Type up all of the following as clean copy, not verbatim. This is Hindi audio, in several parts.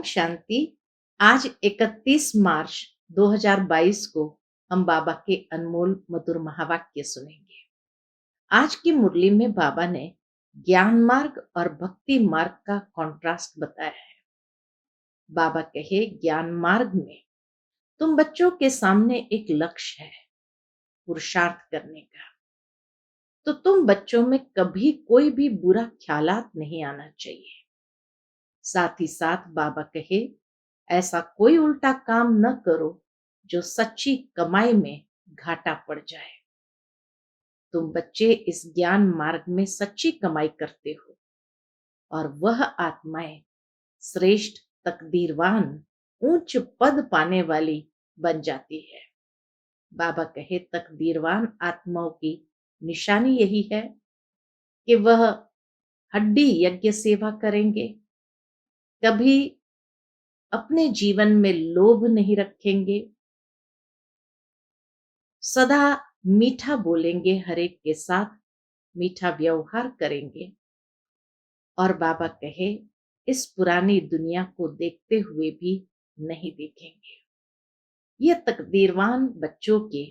शांति। आज 31 मार्च 2022 को हम बाबा के अनमोल मधुर महावाक्य सुनेंगे। आज की मुरली में बाबा ने ज्ञान मार्ग और भक्ति मार्ग का कॉन्ट्रास्ट बताया है। बाबा कहे, ज्ञान मार्ग में तुम बच्चों के सामने एक लक्ष्य है पुरुषार्थ करने का, तो तुम बच्चों में कभी कोई भी बुरा ख्यालात नहीं आना चाहिए। साथ ही साथ बाबा कहे, ऐसा कोई उल्टा काम न करो जो सच्ची कमाई में घाटा पड़ जाए। तुम बच्चे इस ज्ञान मार्ग में सच्ची कमाई करते हो और वह आत्माएं श्रेष्ठ, तकदीरवान, ऊंच पद पाने वाली बन जाती है। बाबा कहे, तकदीरवान आत्माओं की निशानी यही है कि वह हड्डी यज्ञ सेवा करेंगे, कभी अपने जीवन में लोभ नहीं रखेंगे, सदा मीठा बोलेंगे, हर एक के साथ मीठा व्यवहार करेंगे। और बाबा कहे, इस पुरानी दुनिया को देखते हुए भी नहीं देखेंगे। ये तकदीरवान बच्चों के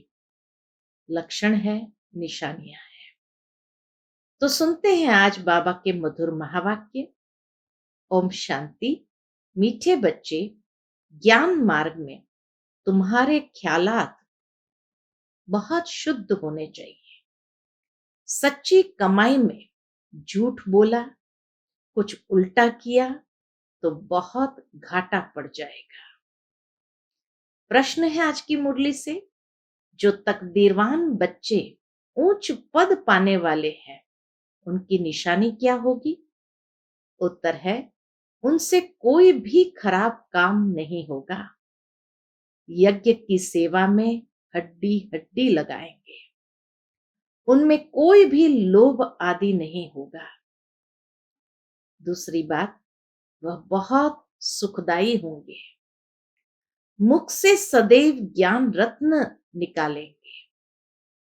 लक्षण है, निशानियां हैं। तो सुनते हैं आज बाबा के मधुर महावाक्य। ओम शांति। मीठे बच्चे, ज्ञान मार्ग में तुम्हारे ख्यालात बहुत शुद्ध होने चाहिए। सच्ची कमाई में झूठ बोला, कुछ उल्टा किया तो बहुत घाटा पड़ जाएगा। प्रश्न है आज की मुरली से, जो तकदीरवान बच्चे उच्च पद पाने वाले हैं, उनकी निशानी क्या होगी? उत्तर है, उनसे कोई भी खराब काम नहीं होगा। यज्ञ की सेवा में हड्डी हड्डी लगाएंगे, उनमें कोई भी लोभ आदि नहीं होगा। दूसरी बात, वह बहुत सुखदाई होंगे, मुख से सदैव ज्ञान रत्न निकालेंगे,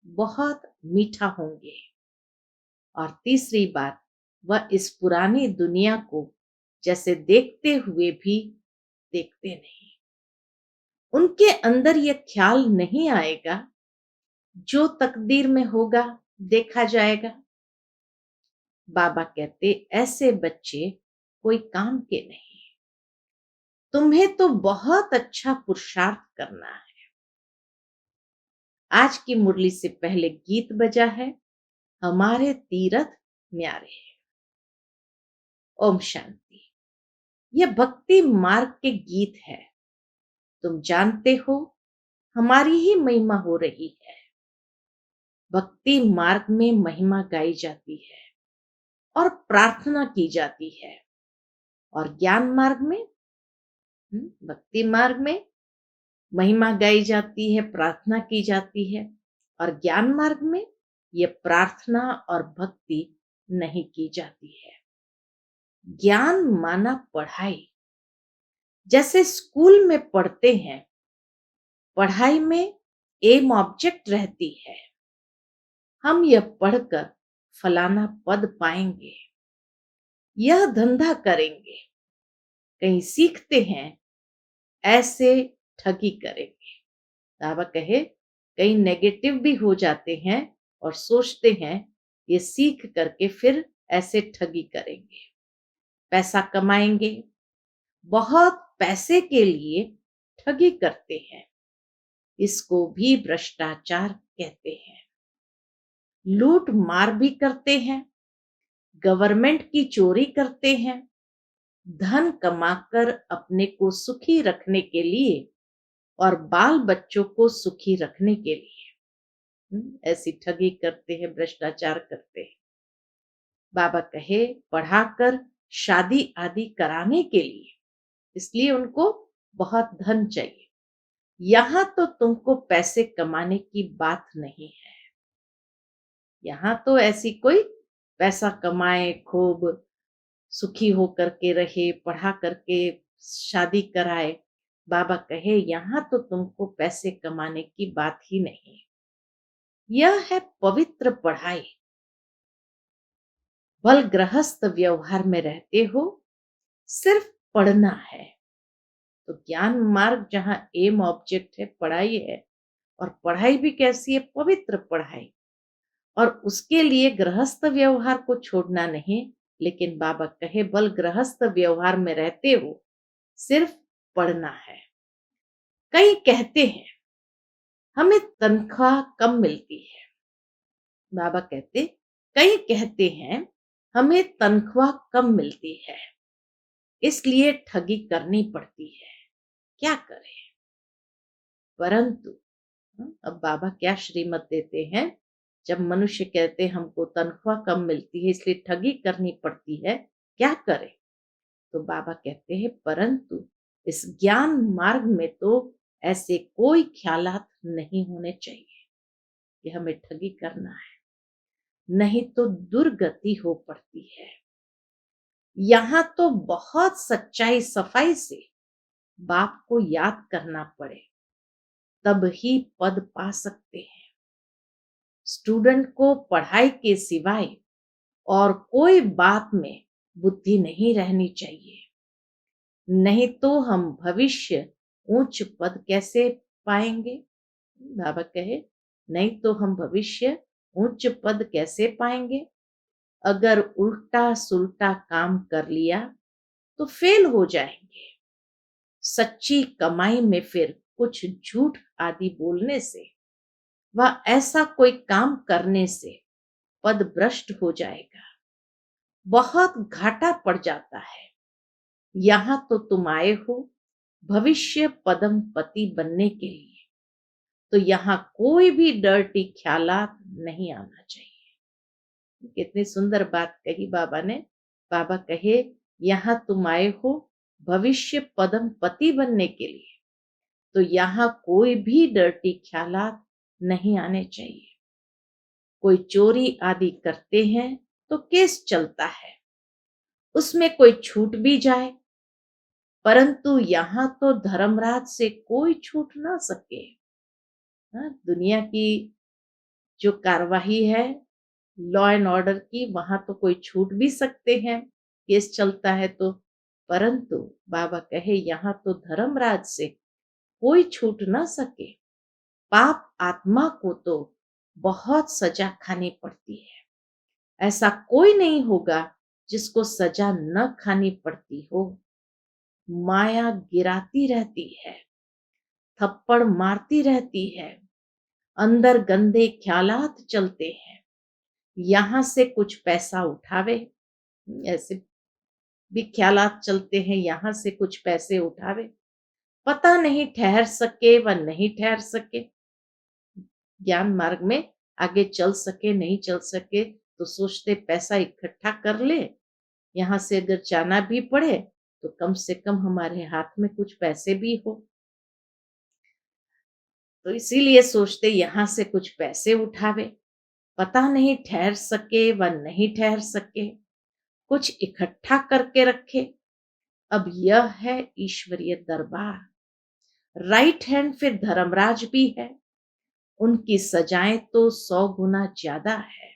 बहुत मीठा होंगे। और तीसरी बात, वह इस पुरानी दुनिया को जैसे देखते हुए भी देखते नहीं। उनके अंदर यह ख्याल नहीं आएगा, जो तकदीर में होगा देखा जाएगा। बाबा कहते, ऐसे बच्चे कोई काम के नहीं। तुम्हें तो बहुत अच्छा पुरुषार्थ करना है। आज की मुरली से पहले गीत बजा है, हमारे तीरथ न्यारे। ओम शांति। यह भक्ति मार्ग के गीत है। तुम जानते हो, हमारी ही महिमा हो रही है। भक्ति मार्ग में महिमा गाई जाती है और प्रार्थना की जाती है। और ज्ञान मार्ग में, भक्ति मार्ग में महिमा गाई जाती है, प्रार्थना की जाती है। और ज्ञान मार्ग में यह प्रार्थना और भक्ति नहीं की जाती है। ज्ञान माना पढ़ाई। जैसे स्कूल में पढ़ते हैं, पढ़ाई में एम ऑब्जेक्ट रहती है, हम यह पढ़कर फलाना पद पाएंगे, यह धंधा करेंगे। कहीं सीखते हैं, ऐसे ठगी करेंगे। बाबा कहे, कहीं नेगेटिव भी हो जाते हैं और सोचते हैं ये सीख करके फिर ऐसे ठगी करेंगे, पैसा कमाएंगे। बहुत पैसे के लिए ठगी करते हैं, इसको भी भ्रष्टाचार कहते हैं। लूट मार भी करते हैं, गवर्नमेंट की चोरी करते हैं, धन कमाकर अपने को सुखी रखने के लिए और बाल बच्चों को सुखी रखने के लिए ऐसी ठगी करते हैं, भ्रष्टाचार करते हैं। बाबा कहे, पढ़ाकर शादी आदि कराने के लिए, इसलिए उनको बहुत धन चाहिए। यहां तो तुमको पैसे कमाने की बात नहीं है। यहां तो ऐसी कोई पैसा कमाए, खूब सुखी होकर के रहे, पढ़ा करके शादी कराए। बाबा कहे, यहां तो तुमको पैसे कमाने की बात ही नहीं। यह है पवित्र पढ़ाई। भल गृहस्थ व्यवहार में रहते हो, सिर्फ पढ़ना है, तो ज्ञान मार्ग जहाँ एम ऑब्जेक्ट है, पढ़ाई है, और पढ़ाई भी कैसी है? पवित्र पढ़ाई। और उसके लिए गृहस्थ व्यवहार को छोड़ना नहीं, लेकिन बाबा कहे बल गृहस्थ व्यवहार में रहते हो, सिर्फ पढ़ना है। कई कहते हैं हमें तनख्वाह कम मिलती है। बाबा कहते, कई कहते हैं हमें तनख्वाह कम मिलती है, इसलिए ठगी करनी पड़ती है, क्या करें? परंतु अब बाबा क्या श्रीमत देते हैं? जब मनुष्य कहते हमको तनख्वाह कम मिलती है इसलिए ठगी करनी पड़ती है, क्या करें? तो बाबा कहते हैं परंतु इस ज्ञान मार्ग में तो ऐसे कोई ख्यालात नहीं होने चाहिए कि हमें ठगी करना है, नहीं तो दुर्गति हो पड़ती है। यहाँ तो बहुत सच्चाई सफाई से बाप को याद करना पड़े, तब ही पद पा सकते हैं। स्टूडेंट को पढ़ाई के सिवाय और कोई बात में बुद्धि नहीं रहनी चाहिए, नहीं तो हम भविष्य उच्च पद कैसे पाएंगे? बाबा कहे नहीं तो हम भविष्य उच्च पद कैसे पाएंगे? अगर उल्टा सुल्टा काम कर लिया तो फेल हो जाएंगे। सच्ची कमाई में फिर कुछ झूठ आदि बोलने से व ऐसा कोई काम करने से पद भ्रष्ट हो जाएगा, बहुत घाटा पड़ जाता है। यहाँ तो तुम आए हो भविष्य पदम पति बनने के लिए, तो यहाँ कोई भी डर्टी ख्यालात नहीं आना चाहिए। कितनी सुंदर बात कही बाबा ने। बाबा कहे यहाँ तुम आए हो भविष्य पदम पति बनने के लिए, तो यहाँ कोई भी डर्टी ख्यालात नहीं आने चाहिए। कोई चोरी आदि करते हैं तो केस चलता है, उसमें कोई छूट भी जाए, परंतु यहाँ तो धर्मराज से कोई छूट ना सके। दुनिया की जो कार्यवाही है लॉ एंड ऑर्डर की, वहां तो कोई छूट भी सकते हैं, केस चलता है तो। परंतु बाबा कहे यहाँ तो धर्मराज से कोई छूट ना सके। पाप आत्मा को तो बहुत सजा खानी पड़ती है, ऐसा कोई नहीं होगा जिसको सजा न खानी पड़ती हो। माया गिराती रहती है, थप्पड़ मारती रहती है, अंदर गंदे ख्यालात चलते हैं, यहाँ से कुछ पैसा उठावे, ऐसे भी ख्यालात चलते हैं, यहाँ से कुछ पैसे उठावे, पता नहीं ठहर सके व नहीं ठहर सके, ज्ञान मार्ग में आगे चल सके नहीं चल सके, तो सोचते पैसा इकट्ठा कर ले, यहाँ से अगर जाना भी पड़े तो कम से कम हमारे हाथ में कुछ पैसे भी हो। तो इसीलिए सोचते यहाँ से कुछ पैसे उठावे, पता नहीं ठहर सके व नहीं ठहर सके, कुछ इकट्ठा करके रखे। अब यह है ईश्वरीय दरबार, राइट हैंड फिर धर्मराज भी है, उनकी सजाएं तो 100 गुना ज्यादा है।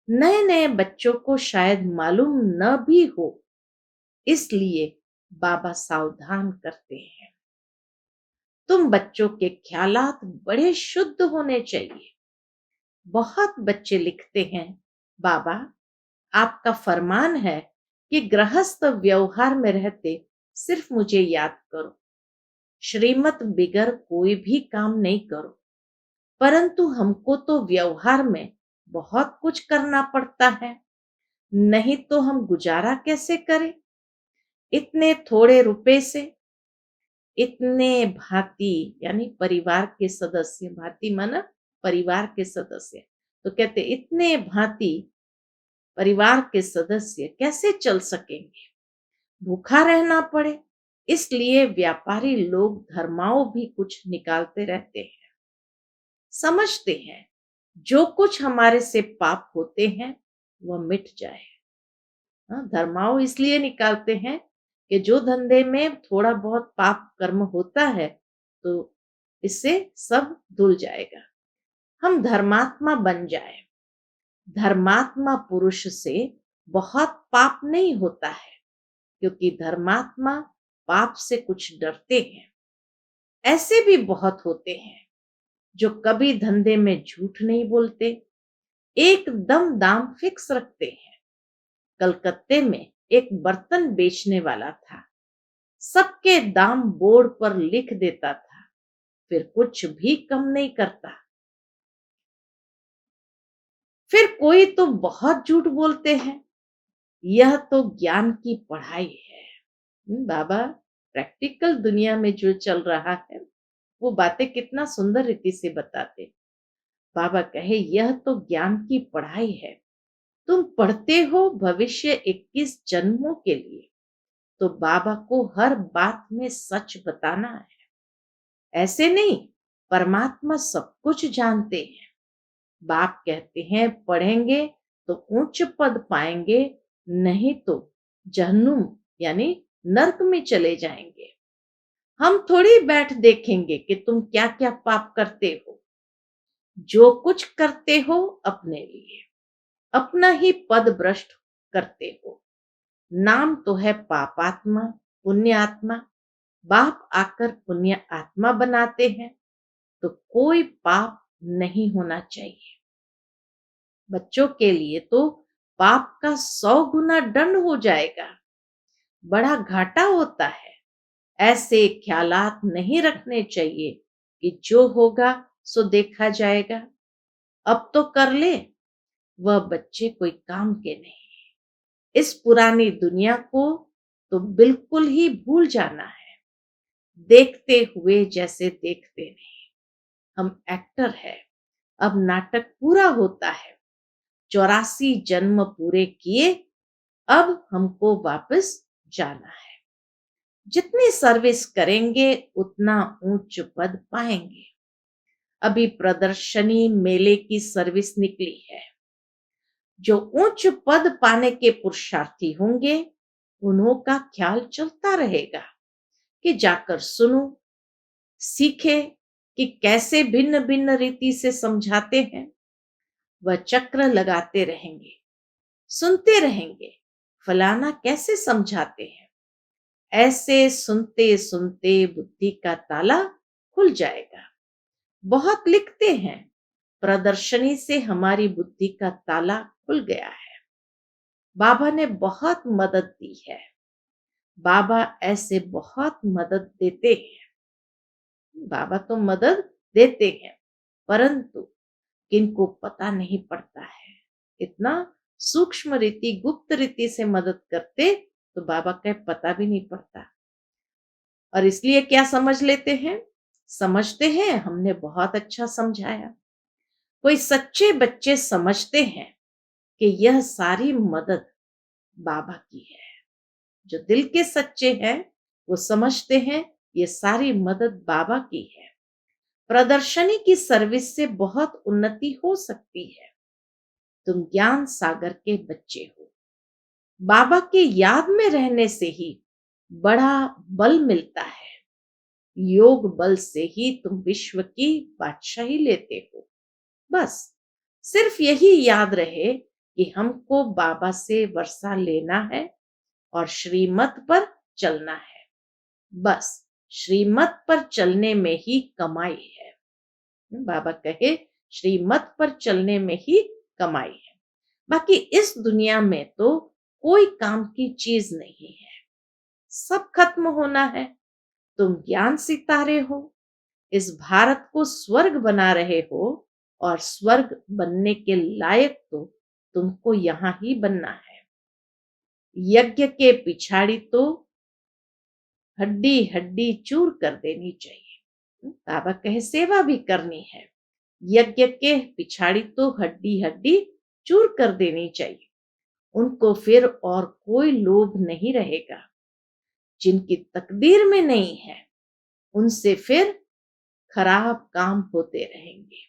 नए नए बच्चों को शायद मालूम न भी हो, इसलिए बाबा सावधान करते हैं। तुम बच्चों के ख्यालात बड़े शुद्ध होने चाहिए। बहुत बच्चे लिखते हैं बाबा आपका फरमान है कि गृहस्थ व्यवहार में रहते सिर्फ मुझे याद करो, श्रीमत बिगर कोई भी काम नहीं करो। परंतु हमको तो व्यवहार में बहुत कुछ करना पड़ता है, नहीं तो हम गुजारा कैसे करें? इतने थोड़े रुपए से इतने भांति, यानी परिवार के सदस्य, भांति माना परिवार के सदस्य, तो कहते इतने भांति परिवार के सदस्य कैसे चल सकेंगे? भूखा रहना पड़े, इसलिए व्यापारी लोग धर्माओं भी कुछ निकालते रहते हैं। समझते हैं जो कुछ हमारे से पाप होते हैं वह मिट जाए। धर्माओं इसलिए निकालते हैं कि जो धंधे में थोड़ा बहुत पाप कर्म होता है तो इससे सब धुल जाएगा, हम धर्मात्मा बन जाए। धर्मात्मा पुरुष से बहुत पाप नहीं होता है, क्योंकि धर्मात्मा पाप से कुछ डरते हैं। ऐसे भी बहुत होते हैं जो कभी धंधे में झूठ नहीं बोलते, एकदम दाम फिक्स रखते हैं। कलकत्ते में एक बर्तन बेचने वाला था, सबके दाम बोर्ड पर लिख देता था, फिर कुछ भी कम नहीं करता। फिर कोई तो बहुत झूठ बोलते हैं, यह तो ज्ञान की पढ़ाई है। बाबा प्रैक्टिकल दुनिया में जो चल रहा है वो बातें कितना सुंदर रीति से बताते। बाबा कहे यह तो ज्ञान की पढ़ाई है, तुम पढ़ते हो भविष्य 21 जन्मों के लिए, तो बाबा को हर बात में सच बताना है। ऐसे नहीं, परमात्मा सब कुछ जानते हैं। बाप कहते हैं पढ़ेंगे तो उच्च पद पाएंगे, नहीं तो जहन्नुम यानी नरक में चले जाएंगे। हम थोड़ी बैठ देखेंगे कि तुम क्या क्या पाप करते हो। जो कुछ करते हो अपने लिए, अपना ही पद भ्रष्ट करते हो। नाम तो है पापात्मा, पुण्य आत्मा। बाप आकर पुण्य आत्मा बनाते हैं, तो कोई पाप नहीं होना चाहिए। बच्चों के लिए तो पाप का 100 गुना दंड हो जाएगा, बड़ा घाटा होता है। ऐसे ख्यालात नहीं रखने चाहिए कि जो होगा सो देखा जाएगा, अब तो कर ले। वह बच्चे कोई काम के नहीं। इस पुरानी दुनिया को तो बिल्कुल ही भूल जाना है, देखते हुए जैसे देखते नहीं। हम एक्टर है, अब नाटक पूरा होता है। 84 जन्म पूरे किए, अब हमको वापस जाना है। जितनी सर्विस करेंगे उतना उच्च पद पाएंगे। अभी प्रदर्शनी मेले की सर्विस निकली है। जो उच्च पद पाने के पुरुषार्थी होंगे उन्हों का ख्याल चलता रहेगा कि जाकर सुनो, सीखे कि कैसे भिन्न भिन्न रीति से समझाते हैं। वह चक्र लगाते रहेंगे, सुनते रहेंगे फलाना कैसे समझाते हैं। ऐसे सुनते सुनते बुद्धि का ताला खुल जाएगा। बहुत लिखते हैं, प्रदर्शनी से हमारी बुद्धि का ताला खुल गया है। बाबा ने बहुत मदद दी है। बाबा ऐसे बहुत मदद देते हैं। बाबा तो मदद देते हैं, परंतु किनको पता नहीं पड़ता है। इतना सूक्ष्म रीति, गुप्त रीति से मदद करते तो बाबा का पता भी नहीं पड़ता। और इसलिए क्या समझ लेते हैं, समझते हैं हमने बहुत अच्छा समझाया। कोई सच्चे बच्चे समझते हैं कि यह सारी मदद बाबा की है। जो दिल के सच्चे हैं वो समझते हैं ये सारी मदद बाबा की है। प्रदर्शनी की सर्विस से बहुत उन्नति हो सकती है। तुम ज्ञान सागर के बच्चे हो। बाबा की याद में रहने से ही बड़ा बल मिलता है। योग बल से ही तुम विश्व की बादशाही लेते हो। बस सिर्फ यही याद रहे कि हमको बाबा से वर्षा लेना है और श्रीमत पर चलना है। बस श्रीमत पर चलने में ही कमाई है। बाबा कहे श्रीमत पर चलने में ही कमाई है। बाकी इस दुनिया में तो कोई काम की चीज नहीं है, सब खत्म होना है। तुम ज्ञान सितारे हो, इस भारत को स्वर्ग बना रहे हो, और स्वर्ग बनने के लायक तो तुमको यहां ही बनना है। यज्ञ के पिछाड़ी तो हड्डी हड्डी चूर कर देनी चाहिए। बाबा कहे सेवा भी करनी है, यज्ञ के पिछाड़ी तो हड्डी हड्डी चूर कर देनी चाहिए। उनको फिर और कोई लोभ नहीं रहेगा। जिनकी तकदीर में नहीं है उनसे फिर खराब काम होते रहेंगे।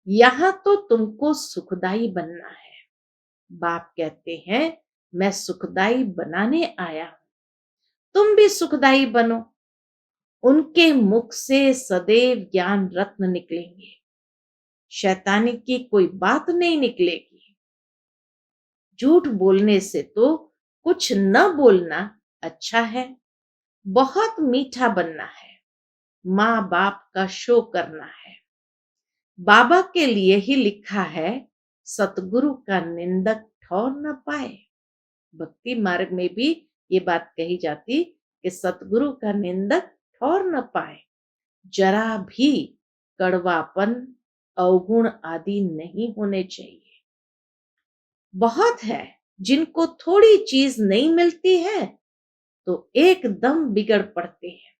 यहां तो तुमको सुखदाई बनना है। बाप कहते हैं मैं सुखदाई बनाने आया हूं, तुम भी सुखदाई बनो। उनके मुख से सदैव ज्ञान रत्न निकलेंगे, शैतानी की कोई बात नहीं निकलेगी। झूठ बोलने से तो कुछ न बोलना अच्छा है। बहुत मीठा बनना है, माँ बाप का शो करना है। बाबा के लिए ही लिखा है, सतगुरु का निंदक ठौर न पाए। भक्ति मार्ग में भी ये बात कही जाती कि सतगुरु का निंदक ठौर न पाए। जरा भी कड़वापन, अवगुण आदि नहीं होने चाहिए। बहुत है जिनको थोड़ी चीज नहीं मिलती है तो एकदम बिगड़ पड़ते हैं,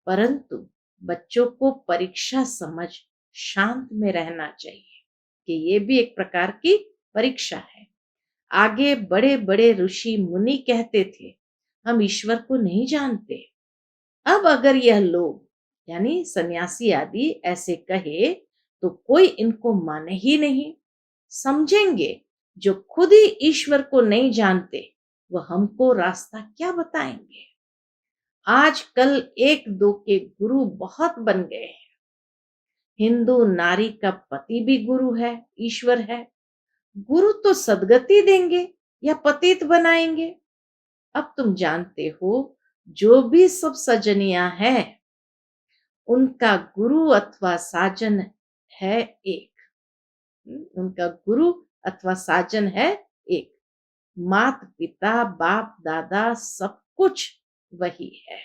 परंतु बच्चों को परीक्षा समझ शांत में रहना चाहिए कि ये भी एक प्रकार की परीक्षा है। आगे बड़े बड़े ऋषि मुनि कहते थे, हम ईश्वर को नहीं जानते। अब अगर यह लोग यानी सन्यासी आदि ऐसे कहे तो कोई इनको माने ही नहीं। समझेंगे जो खुद ही ईश्वर को नहीं जानते वह हमको रास्ता क्या बताएंगे। आजकल एक दो के गुरु बहुत बन गए हैं। हिंदू नारी का पति भी गुरु है, ईश्वर है। गुरु तो सदगति देंगे या पतित बनाएंगे। अब तुम जानते हो, जो भी सब सजनियां हैं उनका गुरु अथवा साजन है एक। उनका गुरु अथवा साजन है एक। मात पिता बाप दादा सब कुछ वही है।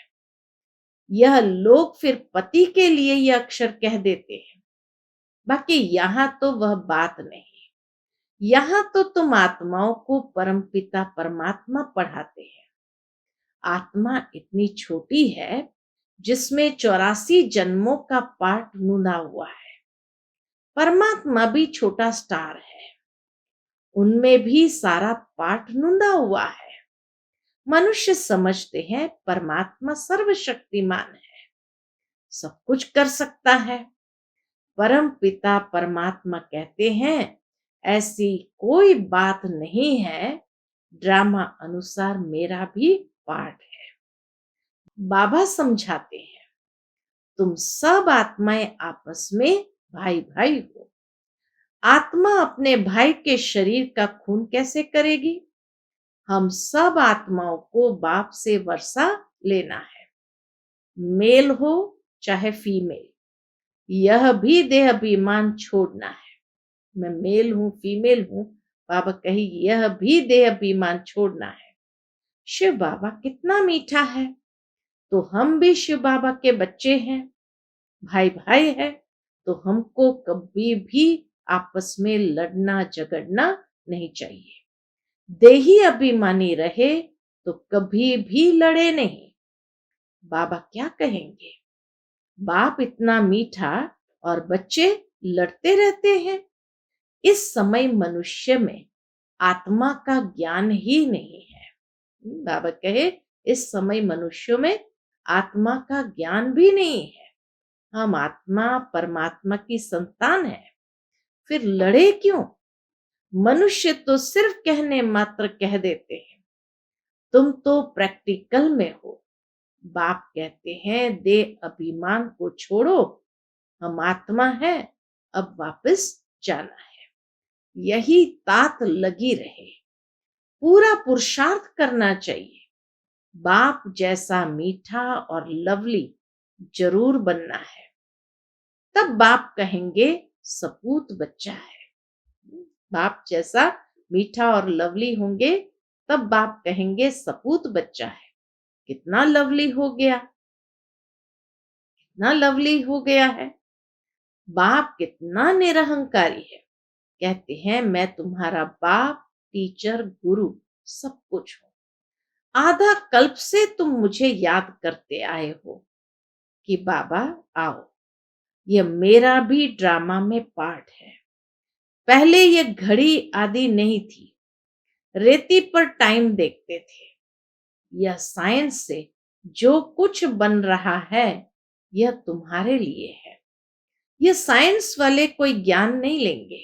यह लोग फिर पति के लिए यह अक्षर कह देते हैं, बाकी यहां तो वह बात नहीं। यहां तो तुम आत्माओं को परमपिता परमात्मा पढ़ाते हैं। आत्मा इतनी छोटी है जिसमें 84 जन्मों का पाठ नुना हुआ है। परमात्मा भी छोटा स्टार है, उनमें भी सारा पाठ नुंदा हुआ है। मनुष्य समझते हैं परमात्मा सर्वशक्तिमान है, सब कुछ कर सकता है। परम पिता परमात्मा कहते हैं, ऐसी कोई बात नहीं है, ड्रामा अनुसार मेरा भी पाठ है। बाबा समझाते हैं, तुम सब आत्माएं आपस में भाई भाई हो। आत्मा अपने भाई के शरीर का खून कैसे करेगी। हम सब आत्माओं को बाप से वर्षा लेना है, मेल हो चाहे फीमेल। यह भी देह अभिमान छोड़ना है। मैं मेल हूं फीमेल हूं, बाबा कही यह भी देह अभिमान छोड़ना है। शिव बाबा कितना मीठा है, तो हम भी शिव बाबा के बच्चे हैं, भाई भाई है। तो हमको कभी भी आपस में लड़ना झगड़ना नहीं चाहिए। देही अभिमानी रहे तो कभी भी लड़े नहीं। बाबा क्या कहेंगे, बाप इतना मीठा और बच्चे लड़ते रहते हैं। इस समय मनुष्य में आत्मा का ज्ञान ही नहीं है। बाबा कहे, इस समय मनुष्यों में आत्मा का ज्ञान भी नहीं है। हम आत्मा परमात्मा की संतान है, फिर लड़े क्यों। मनुष्य तो सिर्फ कहने मात्र कह देते हैं, तुम तो प्रैक्टिकल में हो। बाप कहते हैं, दे अभिमान को छोड़ो, हम आत्मा है, अब वापस जाना है। यही तात लगी रहे, पूरा पुरुषार्थ करना चाहिए। बाप जैसा मीठा और लवली जरूर बनना है, तब बाप कहेंगे सपूत बच्चा है। बाप जैसा मीठा और लवली होंगे तब बाप कहेंगे सपूत बच्चा है। कितना लवली हो गया, कितना लवली हो गया है। बाप कितना निरहंकारी है, कहते हैं मैं तुम्हारा बाप टीचर गुरु सब कुछ हूं। आधा कल्प से तुम मुझे याद करते आए हो कि बाबा आओ, यह मेरा भी ड्रामा में पार्ट है। पहले ये घड़ी आदि नहीं थी, रेती पर टाइम देखते थे। यह साइंस से जो कुछ बन रहा है यह तुम्हारे लिए है। यह साइंस वाले कोई ज्ञान नहीं लेंगे,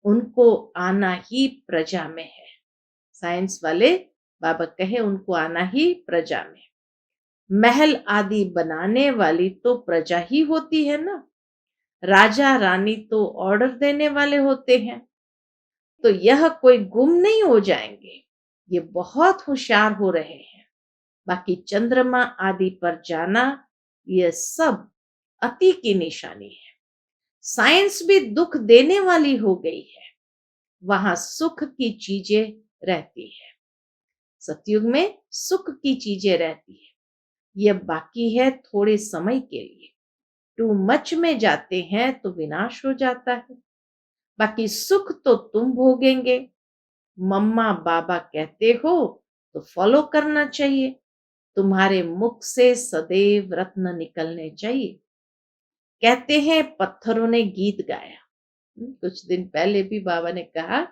उनको आना ही प्रजा में है। साइंस वाले बाबा कहे उनको आना ही प्रजा में। महल आदि बनाने वाली तो प्रजा ही होती है ना, राजा रानी तो ऑर्डर देने वाले होते हैं। तो यह कोई गुम नहीं हो जाएंगे, ये बहुत होशियार हो रहे हैं। बाकी चंद्रमा आदि पर जाना, यह सब अति की निशानी है। साइंस भी दुख देने वाली हो गई है। वहां सुख की चीजें रहती है। सतयुग में सुख की चीजें रहती है। यह बाकी है थोड़े समय के लिए। टू मच में जाते हैं तो विनाश हो जाता है। बाकी सुख तो तुम भोगेंगे। मम्मा बाबा कहते हो तो फॉलो करना चाहिए। तुम्हारे मुख से सदैव रत्न निकलने चाहिए। कहते हैं पत्थरों ने गीत गाया। कुछ दिन पहले भी बाबा ने कहा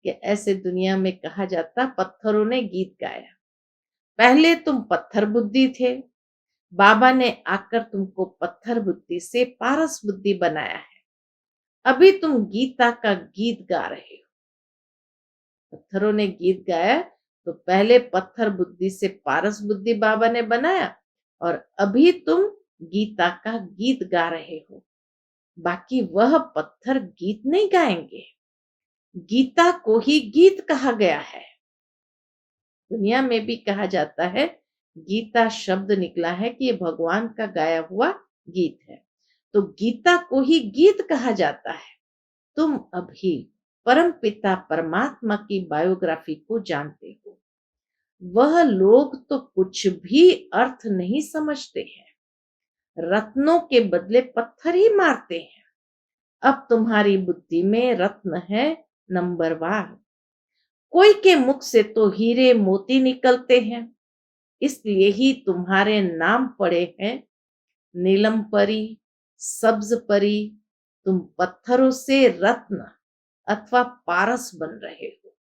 कि ऐसे दुनिया में कहा जाता पत्थरों ने गीत गाया। पहले तुम पत्थर बुद्धि थे। बाबा ने आकर तुमको पत्थर बुद्धि से पारस बुद्धि बनाया है। अभी तुम गीता का गीत गा रहे हो। पत्थरों ने गीत गाया तो पहले पत्थर बुद्धि से पारस बुद्धि बाबा ने बनाया, और अभी तुम गीता का गीत गा रहे हो। बाकी वह पत्थर गीत नहीं गाएंगे। गीता को ही गीत कहा गया है। दुनिया में भी कहा जाता है, गीता शब्द निकला है कि ये भगवान का गाया हुआ गीत है। तो गीता को ही गीत कहा जाता है। तुम अभी परम पिता परमात्मा की बायोग्राफी को जानते हो। वह लोग तो कुछ भी अर्थ नहीं समझते हैं। रत्नों के बदले पत्थर ही मारते हैं। अब तुम्हारी बुद्धि में रत्न है नंबरवार। कोई के मुख से तो हीरे मोती निकलते हैं, इसलिए ही तुम्हारे नाम पड़े हैं नीलम परी, सब्ज परी। तुम पत्थरों से रत्न अथवा पारस बन रहे हो।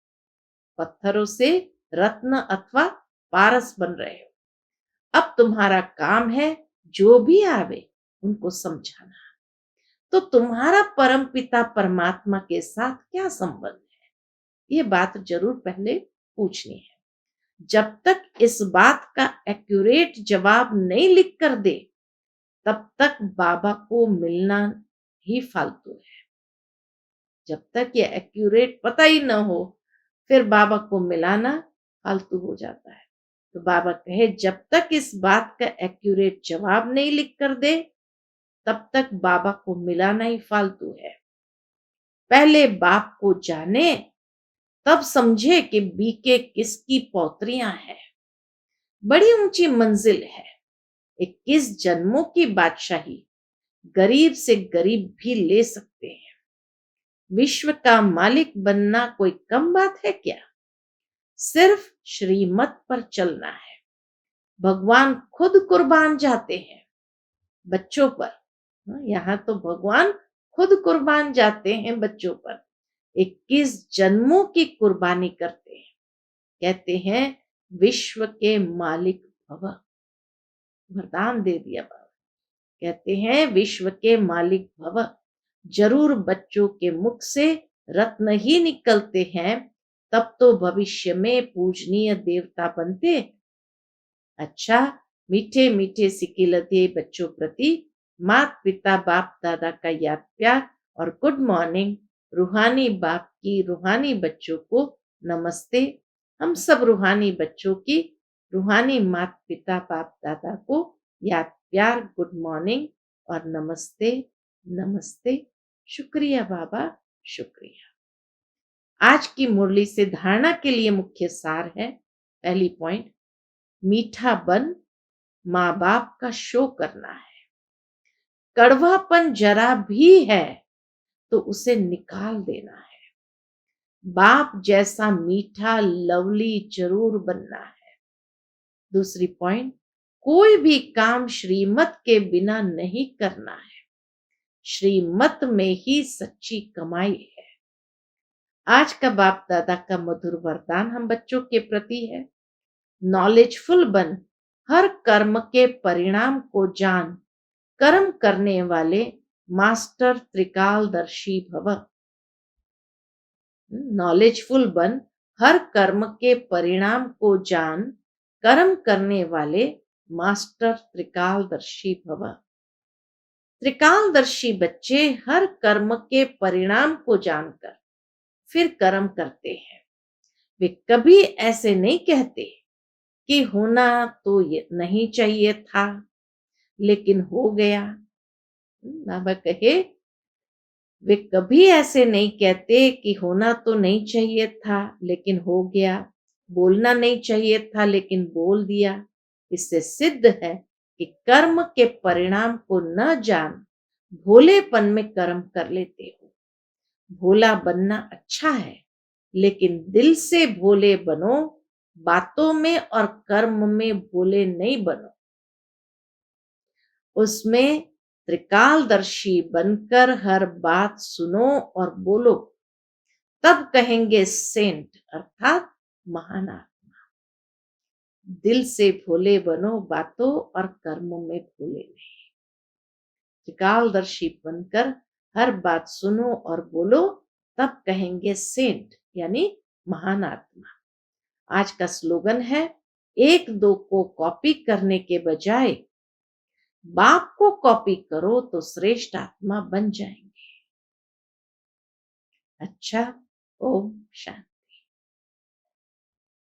पत्थरों से रत्न अथवा पारस बन रहे हो। अब तुम्हारा काम है जो भी आवे उनको समझाना। तो तुम्हारा परम पिता परमात्मा के साथ क्या संबंध है, ये बात जरूर पहले पूछनी है। जब तक इस बात का एक्यूरेट जवाब नहीं लिख कर दे, तब तक बाबा को मिलना ही फालतू है। जब तक ये एक्यूरेट पता ही न हो, फिर बाबा को मिलाना फालतू हो जाता है। तो बाबा कहे, जब तक इस बात का एक्यूरेट जवाब नहीं लिख कर दे, तब तक बाबा को मिलाना ही फालतू है। पहले बाप को जाने, तब समझे कि बीके किसकी पौत्रियां हैं। बड़ी ऊंची मंजिल है। 21 जन्मों की बादशाही गरीब से गरीब भी ले सकते हैं। विश्व का मालिक बनना कोई कम बात है क्या? सिर्फ श्रीमत पर चलना है। भगवान खुद कुर्बान जाते हैं बच्चों पर। यहाँ तो भगवान खुद कुर्बान जाते हैं बच्चों पर। 21 जन्मों की कुर्बानी करते हैं। कहते हैं विश्व के मालिक भव। वरदान दे दिया बाबा। कहते हैं विश्व के मालिक भव। जरूर बच्चों के मुख से रत्न ही निकलते हैं, तब तो भविष्य में पूजनीय देवता बनते। अच्छा, मीठे मीठे सिकिलते बच्चों प्रति माता पिता बाप दादा का याद प्यार और गुड मॉर्निंग। रूहानी बाप की रूहानी बच्चों को नमस्ते। हम सब रूहानी बच्चों की रूहानी माता पिता बाप दादा को याद प्यार, गुड मॉर्निंग और नमस्ते नमस्ते। शुक्रिया बाबा, शुक्रिया। आज की मुरली से धारणा के लिए मुख्य सार है। पहली पॉइंट, मीठा बन माँ बाप का शो करना है। कड़वापन जरा भी है तो उसे निकाल देना है। बाप जैसा मीठा लवली जरूर बनना है। दूसरी पॉइंट, कोई भी काम श्रीमत के बिना नहीं करना है। श्रीमत में ही सच्ची कमाई है। आज का बाप दादा का मधुर वरदान हम बच्चों के प्रति है। नॉलेजफुल बन, हर कर्म के परिणाम को जान, कर्म करने वाले मास्टर त्रिकालदर्शी भव। नॉलेजफुल बन, हर कर्म के परिणाम को जान, कर्म करने वाले मास्टर त्रिकालदर्शी भव। त्रिकालदर्शी बच्चे हर कर्म के परिणाम को जानकर फिर कर्म करते हैं। वे कभी ऐसे नहीं कहते कि होना तो ये नहीं चाहिए था, लेकिन हो गया। बाबा कहे, वे कभी ऐसे नहीं कहते कि होना तो नहीं चाहिए था, लेकिन हो गया। बोलना नहीं चाहिए था, लेकिन बोल दिया। इससे सिद्ध है कि कर्म के परिणाम को न जान भोलेपन में कर्म कर लेते हो। भोला बनना अच्छा है, लेकिन दिल से भोले बनो, बातों में और कर्म में भोले नहीं बनो। उसमें त्रिकालदर्शी बनकर हर बात सुनो और बोलो, तब कहेंगे सेंट अर्थात महान आत्मा। दिल से भोले बनो, बातों और कर्मों में भोले नहीं। त्रिकालदर्शी बनकर हर बात सुनो और बोलो, तब कहेंगे सेंट यानी महान आत्मा। आज का स्लोगन है, एक दो को कॉपी करने के बजाय बाप को कॉपी करो तो श्रेष्ठ आत्मा बन जाएंगे। अच्छा, ओम शांति।